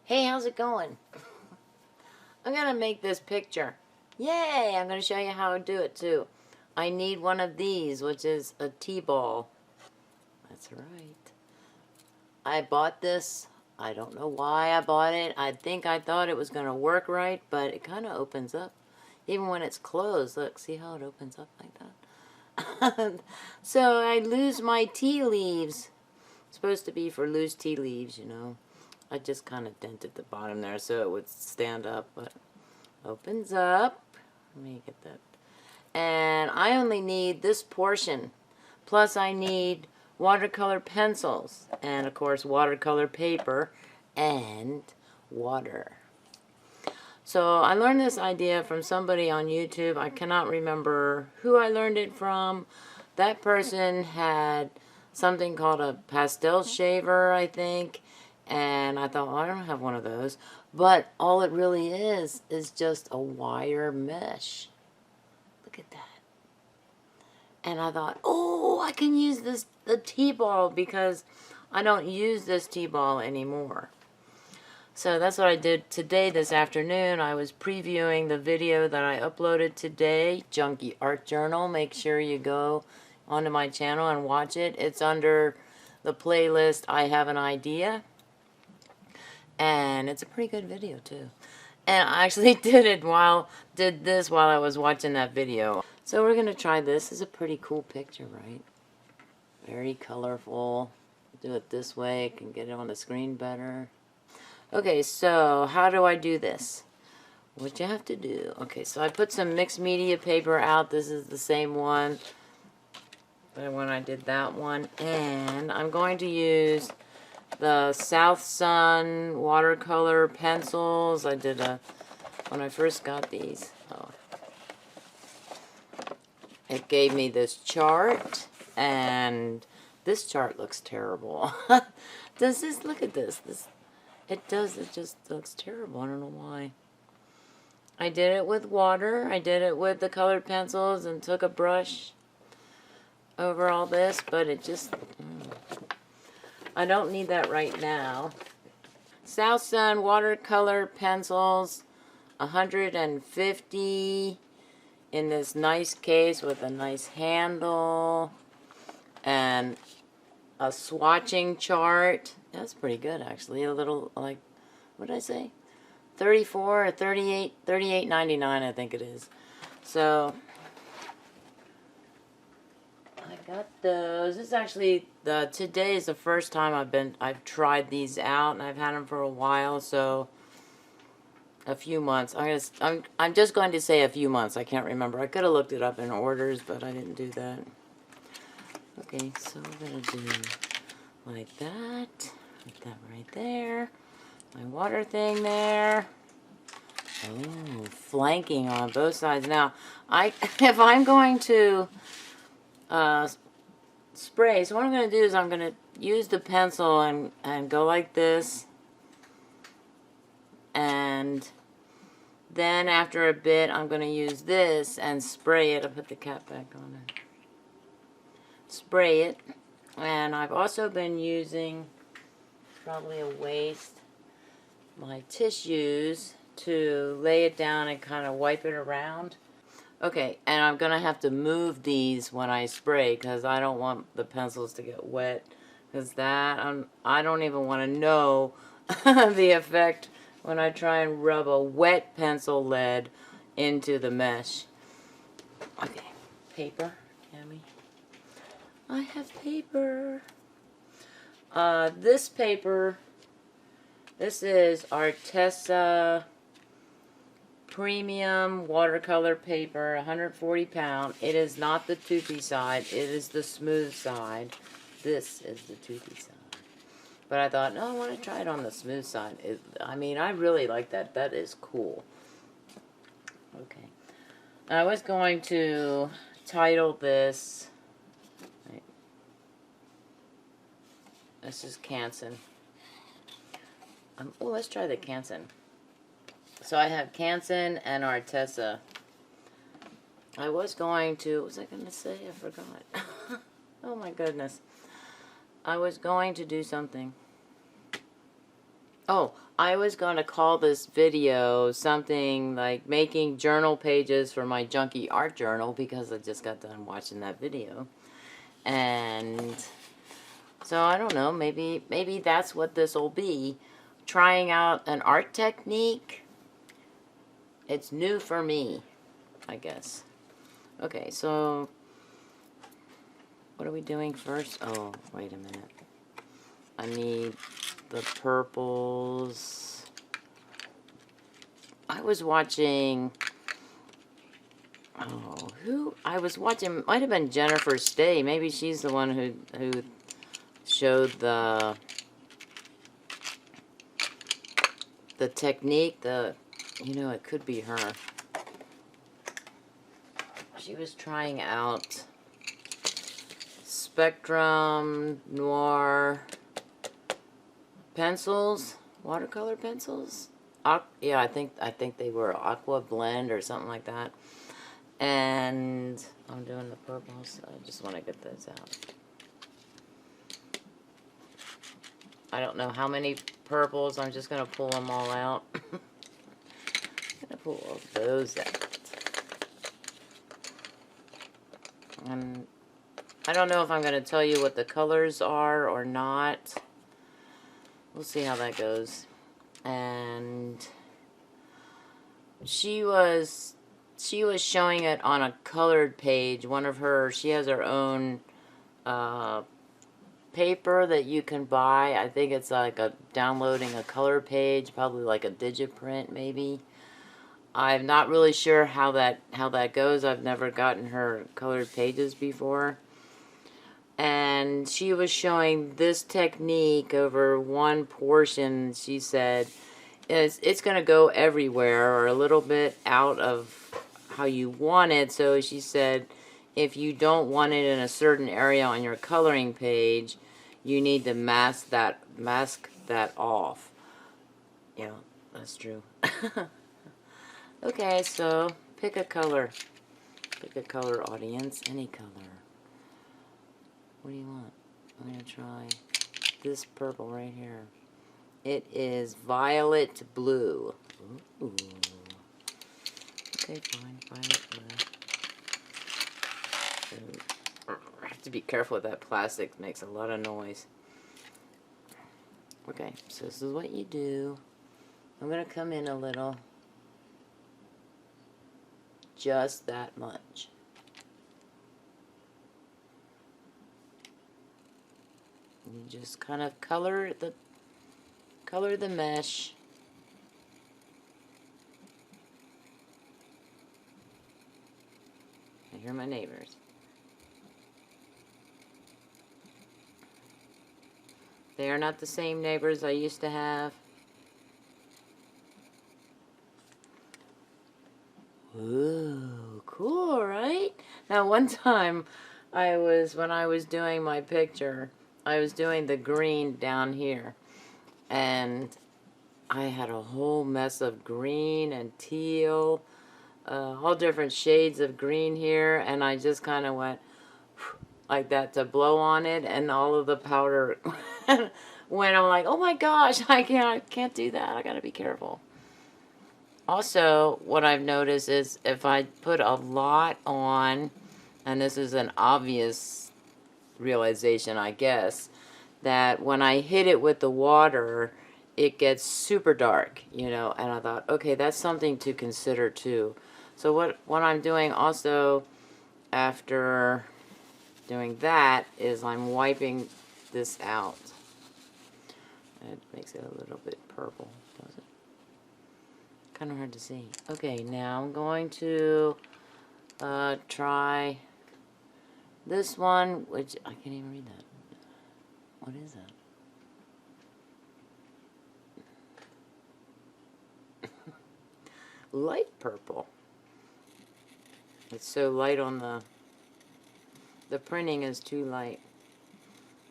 Hey, how's it going? I'm gonna make this picture. Yay! I'm gonna show you how to do it too. I need one of these, which is a T-ball. That's right. I bought this. I don't know why I bought it. I think I thought it was gonna work right, but it kind of opens up. Even when it's closed, look, see how it opens up like that? So I lose my tea leaves. It's supposed to be for loose tea leaves, you know. I just kind of dented the bottom there so it would stand up, but opens up. Let me get that. And I only need this portion. Plus I need watercolor pencils and of course watercolor paper and water. So I learned this idea from somebody on YouTube. I cannot remember who I learned it from. That person had something called a pastel shaver, I think. And I thought, well, I don't have one of those. But all it really is just a wire mesh. Look at that. And I thought, oh, I can use the T-ball because I don't use this T-ball anymore. So that's what I did today, this afternoon. I was previewing the video that I uploaded today, Junky Art Journal. Make sure you go onto my channel and watch it. It's under the playlist I Have an Idea. And it's a pretty good video too. And I actually did this while I was watching that video. So we're gonna try this. It's a pretty cool picture, right? Very colorful. Do it this way, I can get it on the screen better. Okay, so how do I do this? What you have to do. Okay, so I put some mixed media paper out. This is the same one but when I did that one. And I'm going to use the SouthSun Watercolor Pencils. I did when I first got these. Oh. It gave me this chart, and this chart looks terrible. Does this, look at this. It just looks terrible. I don't know why. I did it with water. I did it with the colored pencils and took a brush over all this, but it just... I don't need that right now. SouthSun Watercolor Pencils, 150 in this nice case with a nice handle and a swatching chart. That's pretty good actually. A little like, what did I say? 34 or 38, $38.99 I think it is. So I got those. This is actually today is the first time I've tried these out, and I've had them for a while, so a few months. I'm just going to say a few months. I can't remember. I could have looked it up in orders, but I didn't do that. Okay, so we're gonna do like that. Put that right there. My water thing there. Oh, flanking on both sides. Now, if I'm going to spray, so what I'm going to do is I'm going to use the pencil and go like this, and then after a bit I'm going to use this and spray it. I'll put the cap back on it. Spray it, and I've also been using, probably a waste, my tissues to lay it down and kind of wipe it around. Okay, and I'm going to have to move these when I spray because I don't want the pencils to get wet. Because I don't even want to know the effect when I try and rub a wet pencil lead into the mesh. Okay, paper, Cammy. I have paper. This paper, this is Arteza Premium watercolor paper, 140 pound. It is not the toothy side, it is the smooth side. This is the toothy side. But I thought, no, I want to try it on the smooth side. I mean, I really like that. That is cool. Okay. I was going to title this, right. This is Canson. Oh, let's try the Canson. So I have Canson and Arteza. I was going to, what was I going to say? I forgot. Oh my goodness. I was going to do something. Oh, I was going to call this video something like making journal pages for my Junky art journal because I just got done watching that video. And so I don't know, maybe that's what this will be. Trying out an art technique. It's new for me, I guess. Okay, so what are we doing first? Oh, wait a minute. I need the purples. I was watching, I was watching, might have been Jennifer Stay. Maybe she's the one who showed the technique, it could be her. She was trying out Spectrum Noir pencils, watercolor pencils. Yeah, I think they were Aqua Blend or something like that. And I'm doing the purples. I just want to get those out. I don't know how many purples. I'm just going to pull them all out. I'm going to pull all those out. And I don't know if I'm going to tell you what the colors are or not. We'll see how that goes. And she was showing it on a colored page. She has her own paper that you can buy. I think it's like downloading a color page, probably like a digiprint maybe. I'm not really sure how that goes. I've never gotten her colored pages before. And she was showing this technique over one portion. She said it's going to go everywhere or a little bit out of how you want it. So she said if you don't want it in a certain area on your coloring page, you need to mask that off. Yeah, that's true. Okay, so pick a color. Pick a color, audience. Any color. What do you want? I'm going to try this purple right here. It is violet blue. Ooh. Okay, fine. Violet blue. I have to be careful with that plastic. It makes a lot of noise. Okay, so this is what you do. I'm going to come in a little. Just that much. You just kind of color the mesh. I hear my neighbors. They are not the same neighbors I used to have. Ooh, cool, right? Now, one time, when I was doing my picture, I was doing the green down here, and I had a whole mess of green and teal, all different shades of green here, and I just kind of went like that to blow on it, and all of the powder went. I'm like, oh my gosh, I can't do that. I gotta be careful. Also, what I've noticed is if I put a lot on, and this is an obvious realization, I guess, that when I hit it with the water, it gets super dark, and I thought, okay, that's something to consider too. So what I'm doing also after doing that is I'm wiping this out. It makes it a little bit purple, does it? Kind of hard to see. Okay, now I'm going to try this one, which I can't even read that. What is that? Light purple. It's so light on the printing is too light.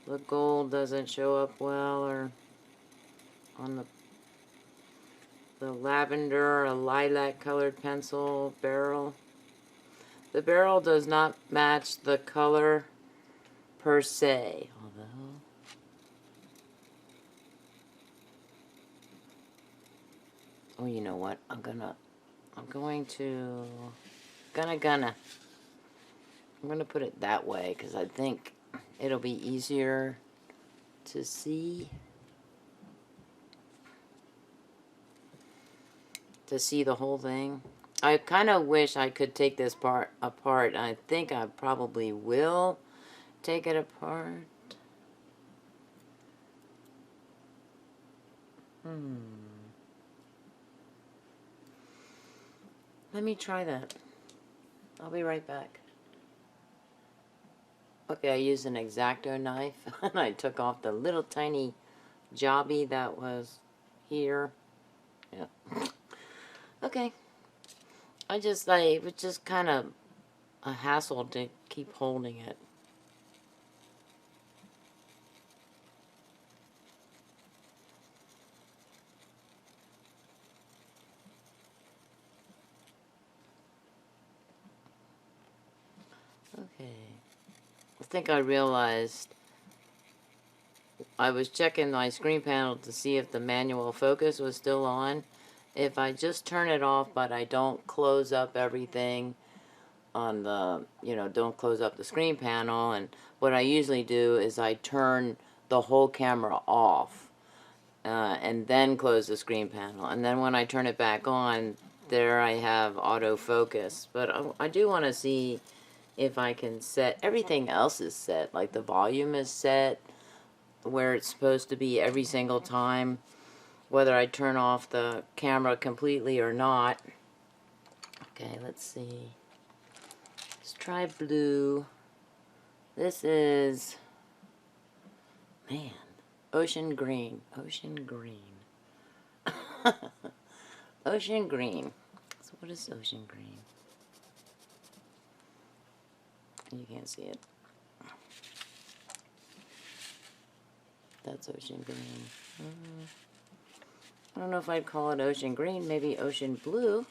The gold doesn't show up well, or on the lavender, a lilac colored pencil barrel. The barrel does not match the color per se, although Oh, you know what? I'm going to put it that way because I think it'll be easier to see the whole thing. I kind of wish I could take this part apart. I think I probably will take it apart. Let me try that. I'll be right back. Okay, I used an X-Acto knife and I took off the little tiny jobby that was here. Yeah. Okay. It was just kind of a hassle to keep holding it. Okay. I think I realized I was checking my screen panel to see if the manual focus was still on. If I just turn it off, but I don't close up everything on the, don't close up the screen panel, and what I usually do is I turn the whole camera off and then close the screen panel, and then when I turn it back on, there I have autofocus. But I do want to see if I can set, everything else is set, like the volume is set where it's supposed to be every single time, whether I turn off the camera completely or not. Okay, let's see. Let's try blue. This is, man, ocean green. Ocean green. Ocean green. So what is ocean green? You can't see it. That's ocean green. I don't know if I'd call it ocean green. Maybe ocean blue.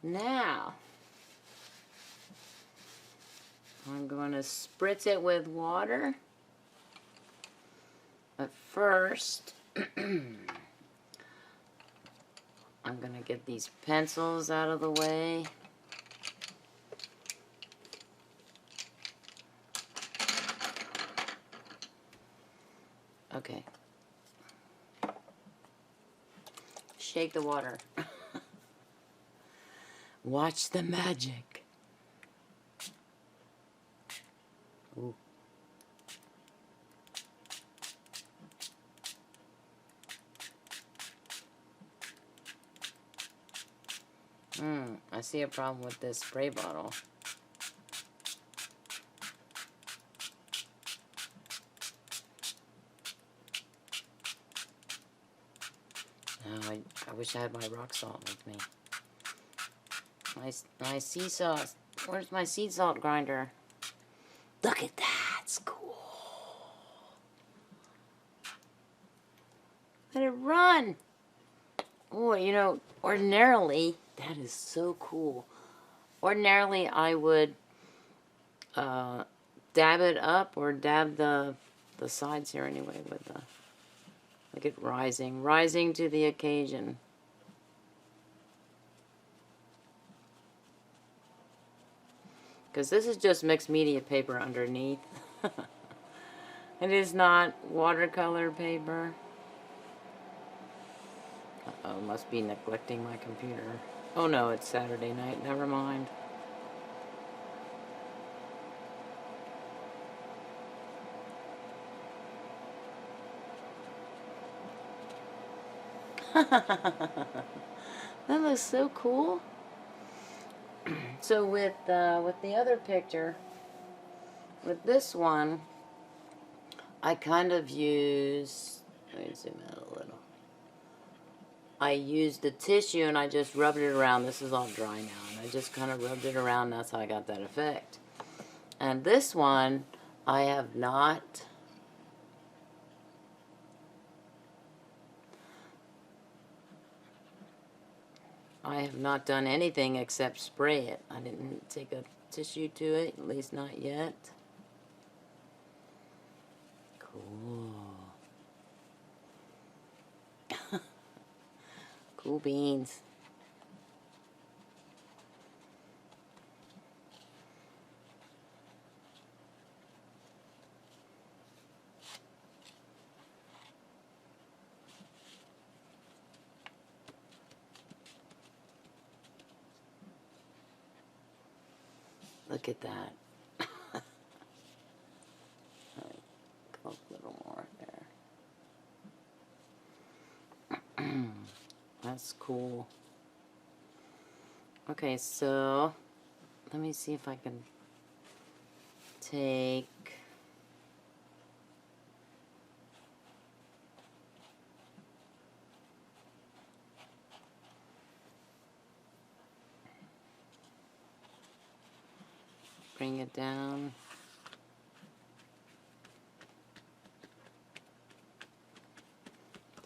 Now, I'm going to spritz it with water. But first, I'm going to get these pencils out of the way. Okay. Shake the water. Watch the magic. Ooh. I see a problem with this spray bottle. Now, I wish I had my rock salt with me. My sea salt. Where's my sea salt grinder? Look at that. It's cool. Let it run. Oh, you know, ordinarily, that is so cool. Ordinarily, I would dab it up or dab the sides here anyway with the, look at rising to the occasion. Because this is just mixed media paper underneath. It is not watercolor paper. Uh-oh, must be neglecting my computer. Oh no, it's Saturday night, never mind. That looks so cool. So with the other picture, with this one, I kind of use, let me zoom out a little. I used the tissue and I just rubbed it around. This is all dry now, and I just kind of rubbed it around. That's how I got that effect. And this one, I have not. I have not done anything except spray it. I didn't take a tissue to it, at least not yet. Cool. Cool beans. Look at that. Go up a little more there. That's cool. Okay, so let me see if I can take bring it down.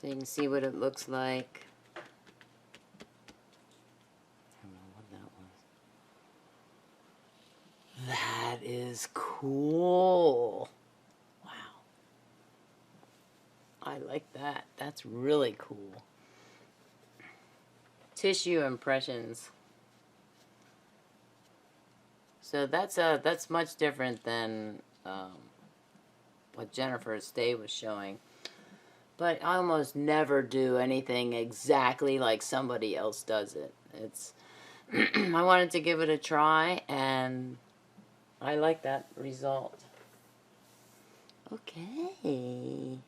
So you can see what it looks like. I don't know what that was. That is cool. Wow. I like that. That's really cool. Tissue impressions. So that's much different than what Jennifer's Day was showing. But I almost never do anything exactly like somebody else does it. It's I wanted to give it a try, and I like that result. Okay.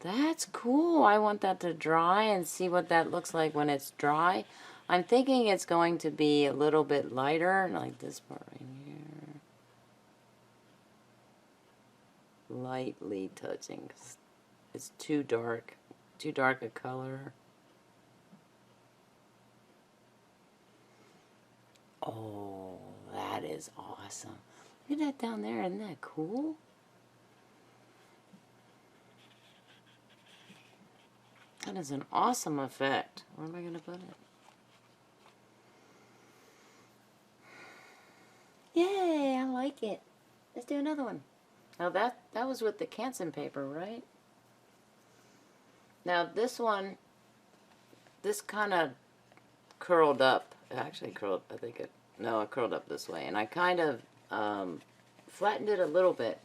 That's cool. I want that to dry and see what that looks like when it's dry. I'm thinking it's going to be a little bit lighter, like this part right here. Lightly touching, 'cause it's too dark a color. Oh, that is awesome. Look at that down there, isn't that cool? That is an awesome effect. Where am I going to put it? like it. Let's do another one. Now that was with the Canson paper, right? Now this one, this kind of curled up. It actually curled, I think it curled up this way. And I kind of flattened it a little bit.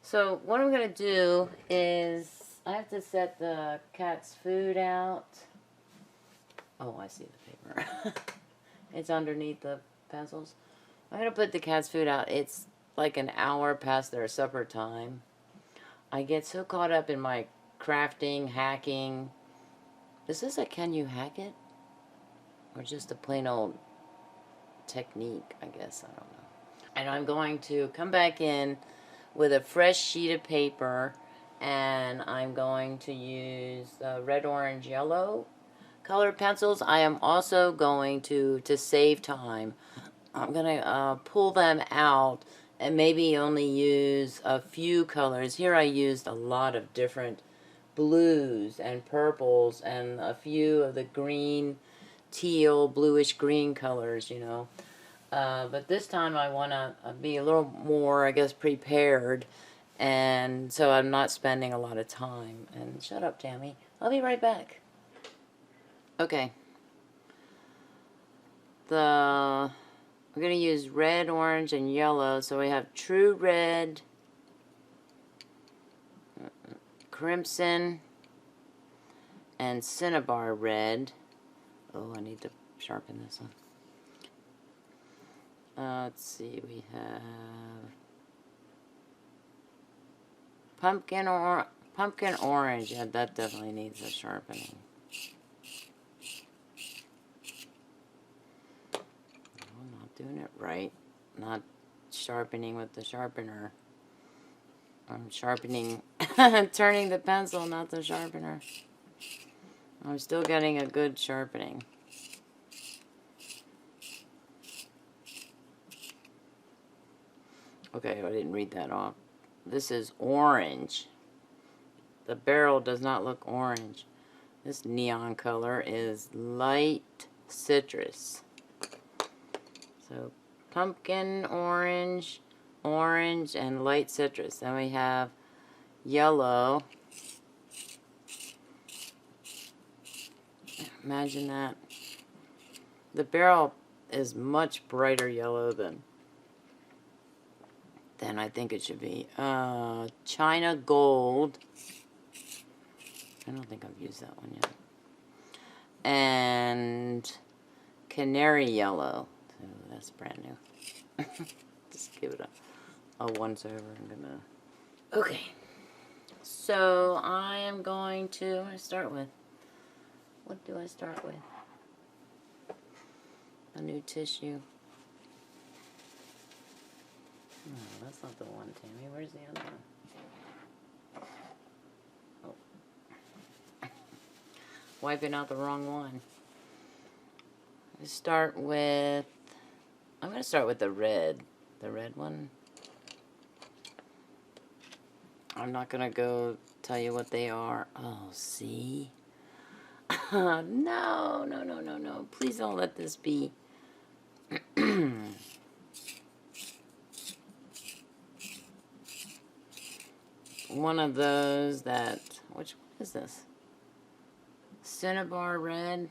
So what I'm going to do is, I have to set the cat's food out. Oh, I see the paper. It's underneath the pencils. I'm going to put the cat's food out. It's like an hour past their supper time. I get so caught up in my crafting, hacking. Is this a can you hack it? Or just a plain old technique, I guess. I don't know. And I'm going to come back in with a fresh sheet of paper, and I'm going to use red, orange, yellow color pencils. I am also going to save time, I'm going to pull them out and maybe only use a few colors. Here I used a lot of different blues and purples and a few of the green, teal, bluish green colors, you know. But this time I want to be a little more, I guess, prepared, and so I'm not spending a lot of time. And shut up, Tammy. I'll be right back. Okay. We're going to use red, orange, and yellow. So we have true red, crimson, and Cinnabar Red. Oh, I need to sharpen this one. Let's see, we have pumpkin orange. Yeah, that definitely needs a sharpening. I'm not doing it right. Not sharpening with the sharpener. I'm sharpening, turning the pencil, not the sharpener. I'm still getting a good sharpening. Okay, I didn't read that off. This is orange. The barrel does not look orange. This neon color is light citrus. So pumpkin orange, orange, and light citrus. Then we have yellow. Imagine that. The barrel is much brighter yellow than I think it should be. China Gold. I don't think I've used that one yet. And Canary Yellow. So that's brand new. Just give it a once over. Okay. So I am going to start with. What do I start with? A new tissue. Oh, that's not the one, Tammy. Where's the other one? Oh. Wiping out the wrong one. I'm going to start with the red. The red one. I'm not going to go tell you what they are. Oh, see? No. Please don't let this be. One of those that, which one is this? Cinnabar Red.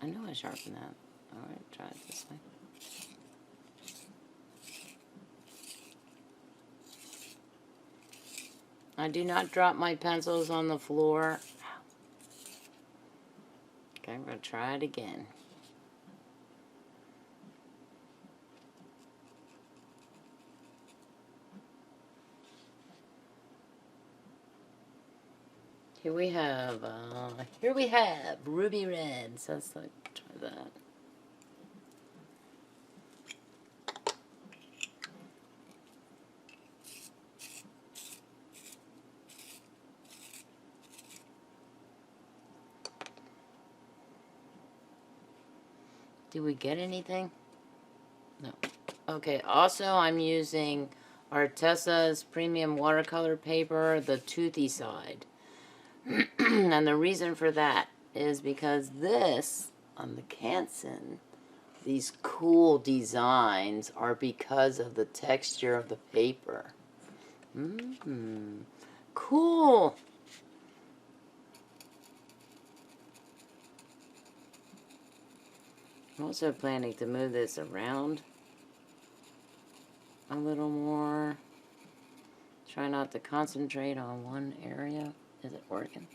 I know I sharpened that. Alright, try it this way. I do not drop my pencils on the floor. Okay, I'm going to try it again. Here we have Ruby Red. So let's try that. Did we get anything? No. Okay, also I'm using Artessa's premium watercolor paper, the toothy side. And the reason for that is because this, on the Canson, these cool designs are because of the texture of the paper. Cool. I'm also planning to move this around a little more. Try not to concentrate on one area. Is it working?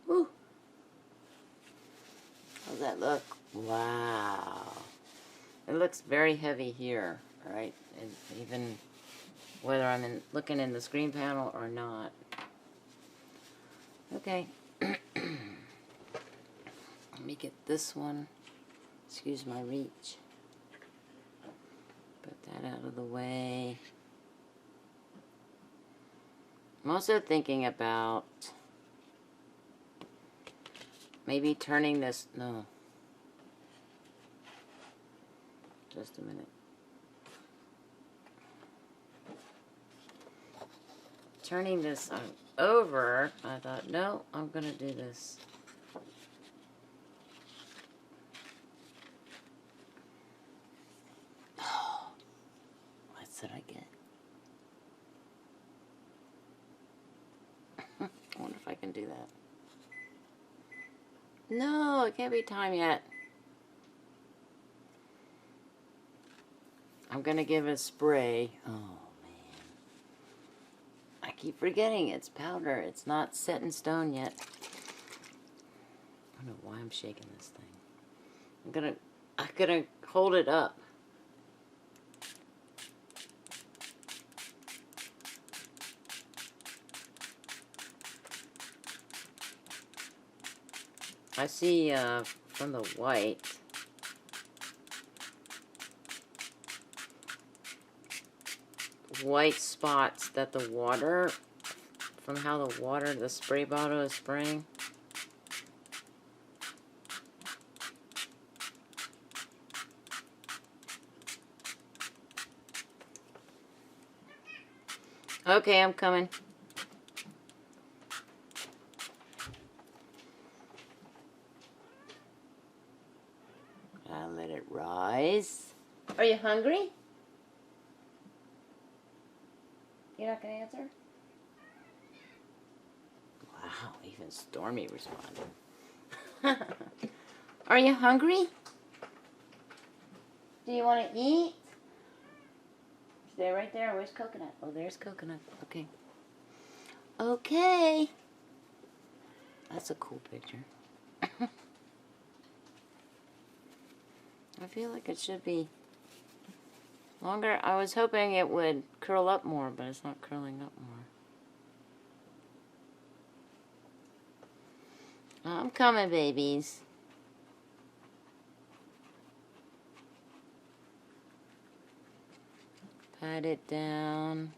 Woo. How's that look? Wow. It looks very heavy here, right? And even whether I'm looking in the screen panel or not. Okay. Let me get this one. Excuse my reach. Put that out of the way. I'm also thinking about maybe turning this, no. Just a minute. Turning this over, I thought, no, I'm going to do this. Oh, what did I get? I wonder if I can do that. No, it can't be time yet. I'm going to give it a spray. Oh, man. I keep forgetting it's powder. It's not set in stone yet. I don't know why I'm shaking this thing. I'm gonna hold it up. I see from the white spots that the water, from how the water, the spray bottle is spraying. Okay, I'm coming. I'll let it rise. Are you hungry? You're not gonna answer? Wow, even Stormy responded. Are you hungry? Do you want to eat? Stay right there. Where's Coconut? Oh, there's Coconut. Okay. Okay. That's a cool picture. I feel like it should be Longer. I was hoping it would curl up more, but it's not curling up more. I'm coming, babies. Pat it down.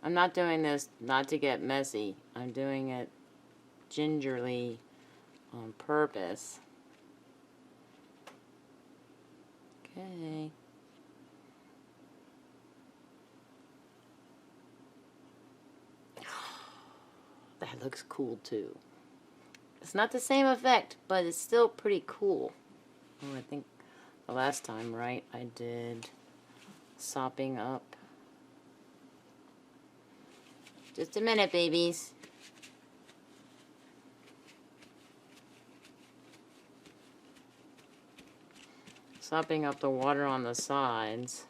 I'm not doing this not to get messy. I'm doing it gingerly on purpose. Okay. That looks cool too. It's not the same effect, but it's still pretty cool. Oh, I think the last time, right, I did sopping up. Just a minute, babies. Sopping up the water on the sides.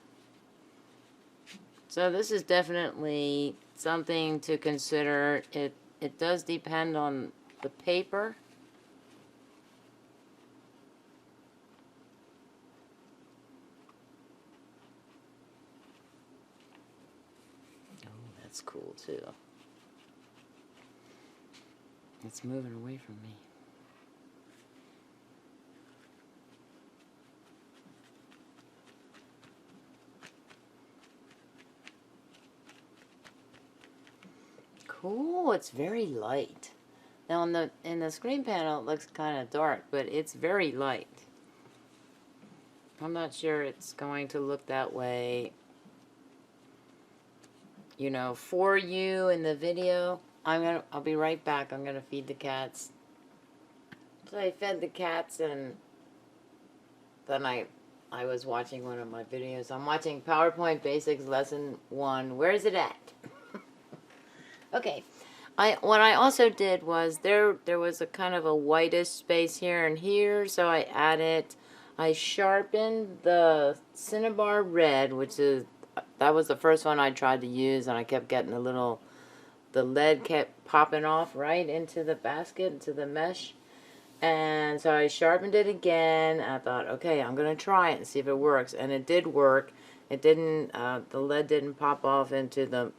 So this is definitely something to consider. It does depend on the paper. Oh, that's cool too. It's moving away from me. Cool, it's very light. Now in the screen panel it looks kind of dark, but it's very light. I'm not sure it's going to look that way, you know, for you in the video. I'll be right back. I'm gonna feed the cats. So I fed the cats, and then I was watching one of my videos. I'm watching PowerPoint Basics Lesson 1. Where is it at? Okay. What I also did was there was a kind of a whitish space here and here, so I sharpened the Cinnabar Red, that was the first one I tried to use, and I kept getting the lead kept popping off right into the basket, into the mesh. And so I sharpened it again, and I thought, okay, I'm going to try it and see if it works. And it did work. It didn't, the lead didn't pop off into the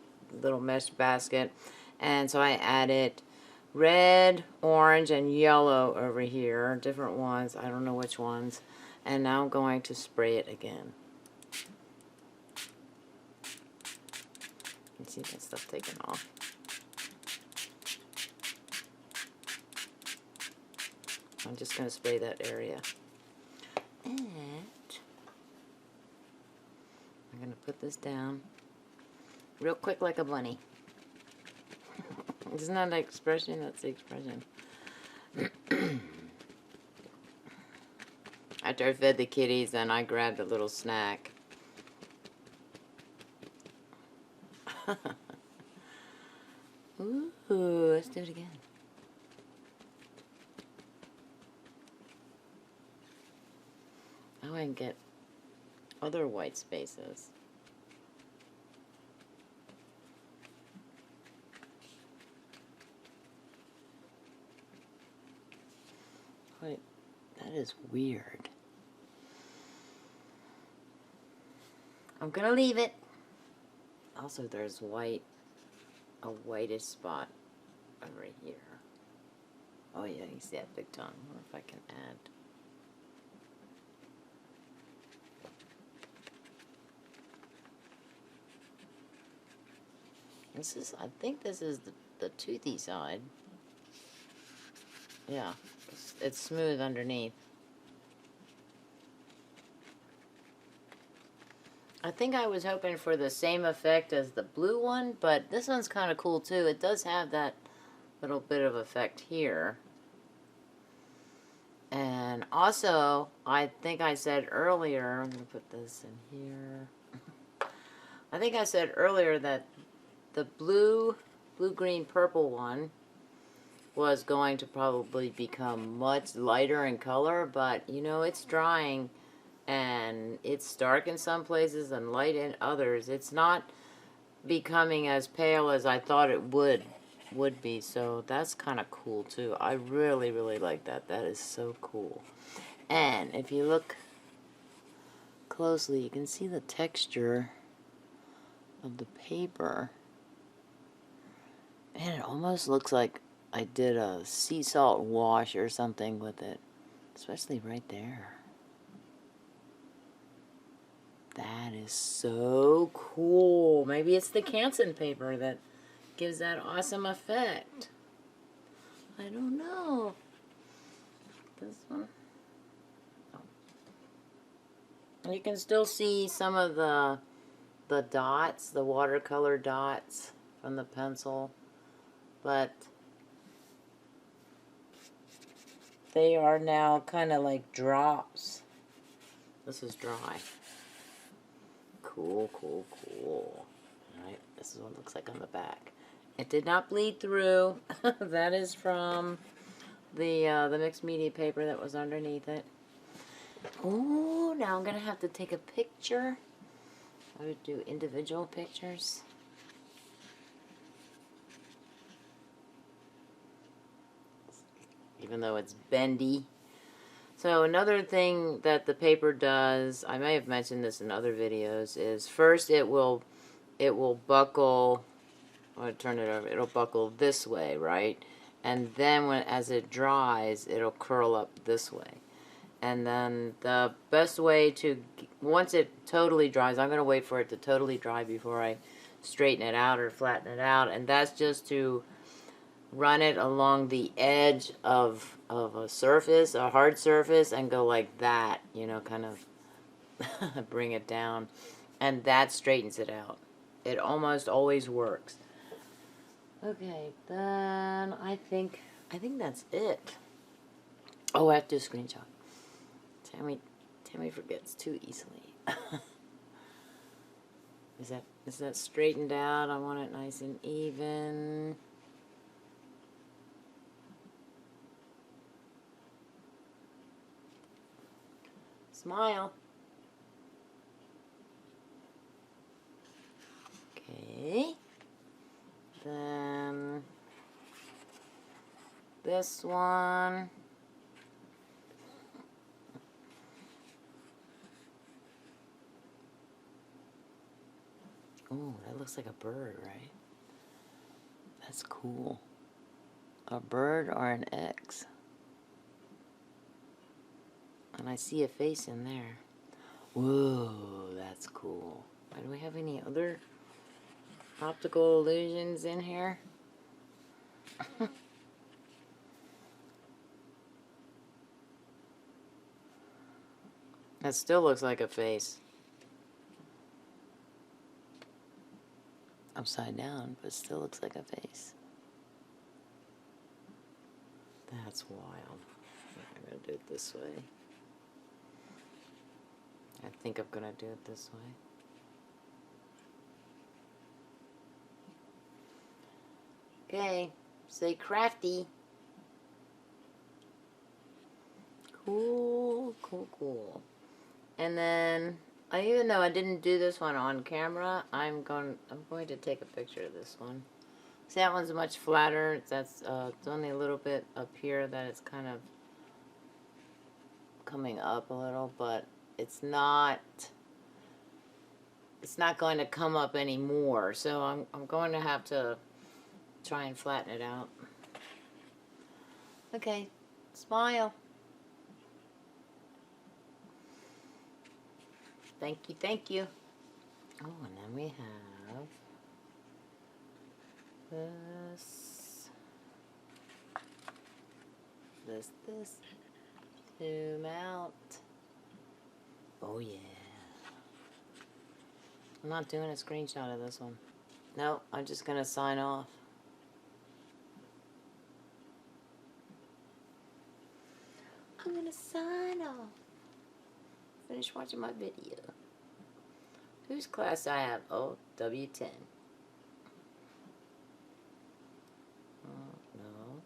little mesh basket. And so I added red, orange, and yellow over here, different ones. I don't know which ones. And now I'm going to spray it again. You see that stuff taking off. I'm just going to spray that area. And I'm going to put this down real quick like a bunny. Isn't that an expression? That's the expression. After I fed the kitties, then I grabbed a little snack. Ooh, let's do it again. Now I can get other white spaces. Wait, that is weird. I'm gonna leave it. Also, there's a whitish spot over here. Oh yeah, you see that big tongue. I wonder if I can add. I think this is the toothy side. Yeah, it's smooth underneath. I think I was hoping for the same effect as the blue one, but this one's kind of cool too. It does have that little bit of effect here. And also, I think I said earlier, I'm going to put this in here. I think I said earlier that the blue, green, purple one was going to probably become much lighter in color, but you know, it's drying and it's dark in some places and light in others. It's not becoming as pale as I thought it would be, so that's kind of cool too. I really, really like that. That is so cool. And if you look closely, you can see the texture of the paper. And it almost looks like I did a sea salt wash or something with it. Especially right there. That is so cool. Maybe it's the Canson paper that gives that awesome effect. I don't know. This one. Oh. And you can still see some of the dots, the watercolor dots from the pencil, but they are now kind of like drops. This is dry. Cool, cool, cool. Alright, this is what it looks like on the back. It did not bleed through. That is from the mixed media paper that was underneath it. Oh, now I'm going to have to take a picture. I would do individual pictures. Even though it's bendy. So another thing that the paper does, I may have mentioned this in other videos, is first it will buckle. I'm going to turn it over. It'll buckle this way, right? And then as it dries, it'll curl up this way. And then the best way to, once it totally dries, I'm going to wait for it to totally dry before I straighten it out or flatten it out. And that's just to run it along the edge of a surface, a hard surface, and go like that, you know, kind of bring it down. And that straightens it out. It almost always works. Okay, then I think that's it. Oh, I have to do a screenshot. Tammy forgets too easily. Is that straightened out? I want it nice and even. Smile. Okay. Then this one. Oh, that looks like a bird, right? That's cool. A bird or an X. And I see a face in there. Whoa, that's cool. Do we have any other optical illusions in here? That still looks like a face. Upside down, but still looks like a face. That's wild. I'm going to do it this way. I think I'm going to do it this way. Okay, say crafty. Cool, cool, cool. And then, even though I didn't do this one on camera, I'm going to take a picture of this one. See, that one's much flatter. That's it's only a little bit up here that it's kind of coming up a little, but it's not going to come up anymore. So I'm going to have to try and flatten it out. Okay, smile. Thank you, thank you. Oh, and then we have this, zoom out. Oh yeah. I'm not doing a screenshot of this one. No, I'm just gonna sign off. I'm gonna sign off. Finish watching my video. Whose class I have? Oh, W10. Oh, no.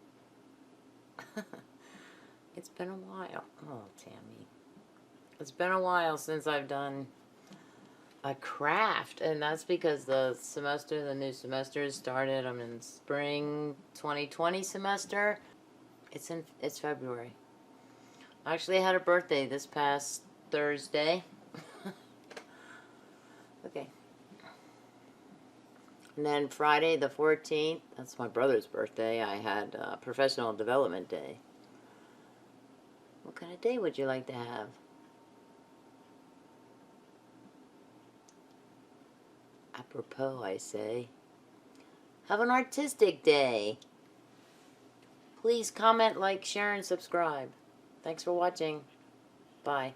It's been a while. Oh, Tammy. It's been a while since I've done a craft, and that's because the new semester started. I'm in spring 2020 semester. It's February. Actually, I had a birthday this past Thursday. Okay. And then Friday the 14th, that's my brother's birthday, I had Professional Development Day. What kind of day would you like to have? Apropos, I say. Have an artistic day. Please comment, like, share, and subscribe. Thanks for watching. Bye.